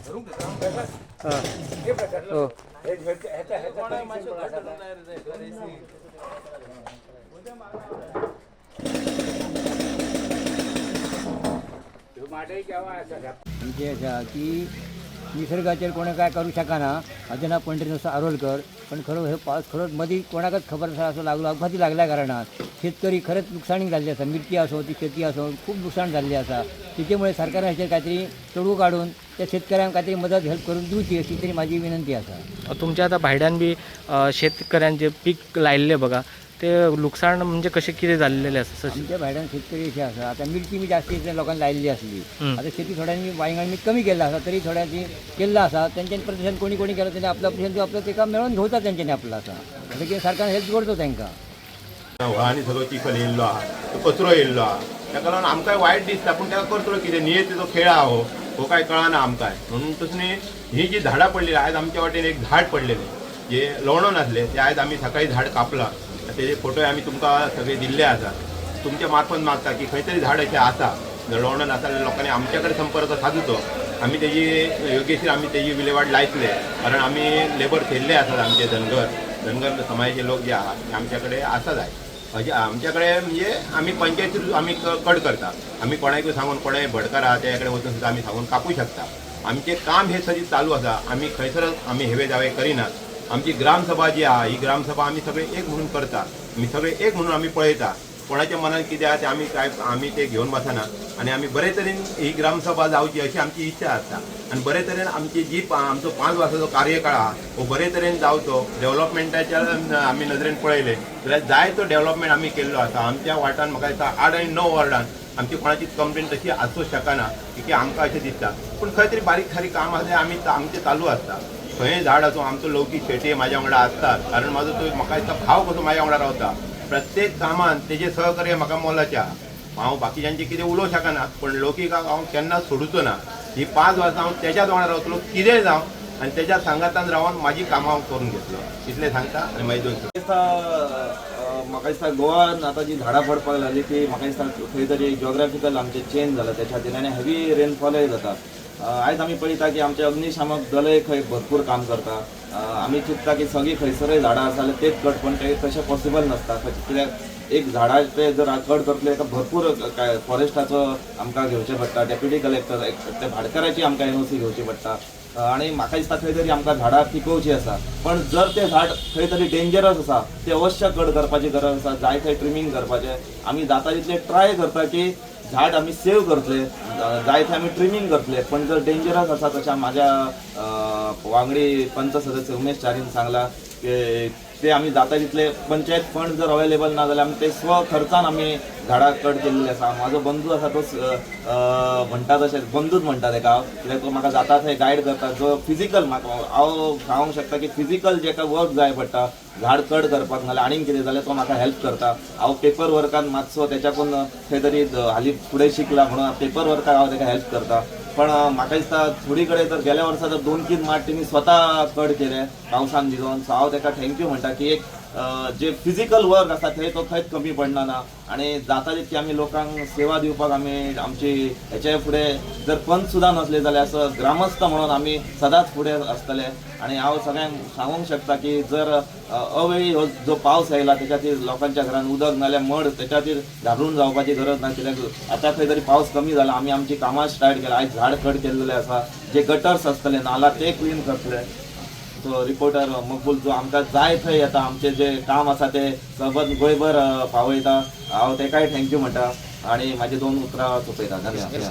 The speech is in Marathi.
की निसर्गाचेर कोणी काय करू शकाना हाजे ना पंडित नुसतं आरोलकर पण खरं हे पावस खरंच मधी कोणाकच खबर आसा असं लागलो अपघाती लागल्या कारणान शेतकरी खरंच नुकसानीक जाल्ली आसा मिरची असो ती शेती असो खूप नुकसान झाले आसा त्याच्यामुळे सरकारान हाचेर काहीतरी तोडगो काढून त्या शेतकऱ्यांक काहीतरी मदत हेल्प करून दिवची अशी तरी माझी विनंती आसा. तुमच्या आता भायल्यान बी शेतकऱ्यांचे पीक लायल्ले बघा ते नुकसान म्हणजे कसे किती झालेले आसा? आमच्या भायल्यान शेतकरी असे आसा आता मिरची मी जास्ती लोकांनी लायल्ली असली आता शेती थोड्यांनी वांयगण मी कमी केला आसा तरी थोड्यांनी केला आसा त्यांच्यानी प्रतिशत कोणी कोणी केलं त्यांनी आपला प्रतिशत आपलं ते काम मेळून घेवता त्यांच्यानी आपला आसा जसं की सरकार हेल्प करतो त्यांना. व्हाळांनी सगळो चिखल येयल्लो आहा तो कचरो येयल्लो आहा ताका लागून आमकां वायट दिसता पूण ताका करतलो कितें नियतीचो खेळ आहा हो काय कळना आमकां म्हणून तसली ही जी झाडां पडलेली आयज आमच्या वाटेन एक झाड पडलेलें जे लवणो नासलें ते आयज आमी सकाळी झाड कापलां तेजे फोटो आमी तुमकां सगळे दिल्ले आसा. तुमच्या मार्फत मागता की खंय तरी झाड अशें आसा लवणो नासलेल्या लोकांनी आमच्या कडेन संपर्क सादुचो आमी तेजी योग्यशीर आमी तेजी विलेवाट लायतले कारण आमी लेबर थेयल्ले आसात आमचे धनगर समाजाचे लोक जे आहात ते आमच्या कडेन आसा जाय आमच्याकडे म्हणजे आम्ही पंचायतीत आम्ही कट करता आम्ही कोणाकूय सांगून कोणाय भडकार आहा त्या कडेन वचून सुद्दां आमी सांगून कापू शकता. आमचे काम हे सगळी चालू आसा आमी खंयसरच आमी हेवे दावे करिनात. आमची ग्रामसभा जी आहा ही ग्रामसभा आमी सगळे एक म्हणून करता आमी सगळे एक म्हणून आमी पळयता कोणाच्या मनात कितें आहा ते आमी ते घेवन बसना आनी आमी बरे तरेन ही ग्रामसभा जावची अशी आमची इच्छा आसता आनी बरे तरेन आमची जी आमचो 5 वर्साचो कार्यकाळ आहा हो बरे तरेन जावचो. डेव्हलपमेंटाच्या आमी नदरेन पळयले जाल्यार जायतो डेव्हलपमेंट आमी केल्लो आसा. आमच्या वाठारांत म्हाका दिसता 8 आनी 9 वॉर्डान आमची कोणाचीच कंप्लेंट तशी आसूंक शकना की आमकां अशें दिसता पूण खंय तरी बारीक सारीक काम आसलें आमचें चालू आसता. खंय झाड आसूं आमचो लौकीक शेटये म्हाज्या वांगडा आसतात कारण म्हाजो तो म्हाका दिसता भाव कसो म्हाज्या वांगडा रावता प्रत्येक कामान तेजे सहकार्य म्हाका मोलाचें आहा. हांव बाकीच्यांचे कितें उलोवंक शकना पण लौकिकाक हांव केन्नाच सोडूचो ना. ही 5 वर्सां हांव तेज्याच वांगडा रावतलो कितेंय जावं आनी तेज्या सांगातान रावन म्हाजी कामां हांव करून घेतलो इतलें सांगता आनी मागीर म्हाका दिसता गोवान आतां जी झाडां पडपाक लागली ती म्हाका दिसता खंय तरी जिओग्राफिकल आमचे चेंज जाला त्याच्या खातीर आनी हेवी रेनफॉलय जाता. आयज आमी पळयता की आमचे अग्निशामक दलय खंय भरपूर काम करता. आमी चिंतता की सगळीं खंयसरय झाडां आसा जाल्यार तेच कट पण ते तशें पॉसिबल नासता कित्याक एक झाडाचे जर कट करतले ताका भरपूर फॉरेस्टाचो आमकां घेवचें पडटा डेप्युटी कलेक्टर ते भाटकाराची आमकां NOC घेवची पडटा आणि म्हाका दिसता खंय तरी आमकां झाडां पिकोवची आसा पण जर ते झाड खंय तरी डेंजरस आसा ते अवश्य कट करपाची गरज आसा. जाय थंय ट्रिमींग करपाचें आमी जाता तितले ट्राय करता की झाड आमी सेव करतले जाय थंय आमी ट्रिमींग करतले पण जर डेंजरस आसा तशें म्हाज्या वांगडी पंच सदस्य उमेश च्यारीन सांगला की ते आमी जाता तितले पंचायत फंड जर अवेलेबल ना जाल्यार आमी ते स्व खर्चान आमी झाडां कट केल्ली आसा. म्हाजो बंधू आसा तो म्हणटा तशें बंधूच म्हणटा ताका हांव कित्याक तो म्हाका जाता थंय गायड करता जो फिजिकल म्हाका हांव सांगूंक शकता की फिजिकल जेका वर्क जाय पडटा झाड कट करपाक नाल्यार आनीक कितें जाल्यार तो म्हाका हेल्प करता. हांव पेपर वर्कान मातसो त्याच्याकून खंय तरी हालीं फुडें शिकला म्हणून पेपर वर्काक हांव ताका हेल्प करता. पण म्हाका दिसता थोडी कडेन जर गेल्या वर्सा जर 2-3 माट तेणी स्वता कट केले पावसान भिजोवन सो हांव ताका थँक्यू म्हणटा की एक जे फिजिकल वर्क आसा थंय तो खंयच कमी पडना ना आनी जाता तितकी आमी लोकांक सेवा दिवपाक आमी आमची हेचे फुडें जर पंच सुद्दां नसले जाल्यार असो ग्रामस्थ म्हणून आमी सदांच फुडें आसतले. आनी हांव सगळ्यांक सांगूंक शकता की जर अवेळी हो जो पावस आयला त्याच्या खातीर लोकांच्या घरान उदक नाल्यार मड त्याच्या खातीर घाबरून जावपाची गरज ना कित्याक आतां खंय तरी पावस कमी जाला आमी आमची कामां स्टार्ट केला. आयज झाड कट केल्लेले आसा जे गटर्स आसतले नाला ते क्लीन करतले. तो रिपोर्टर मकबूल जो आमकां जाय थंय येता आमचे जे काम आसा ते सबंद गोंयभर पावयता हांव ताकाय थँक्यू म्हणटा आनी म्हाजी 2 उतरां सोंपयता. धन्यवाद.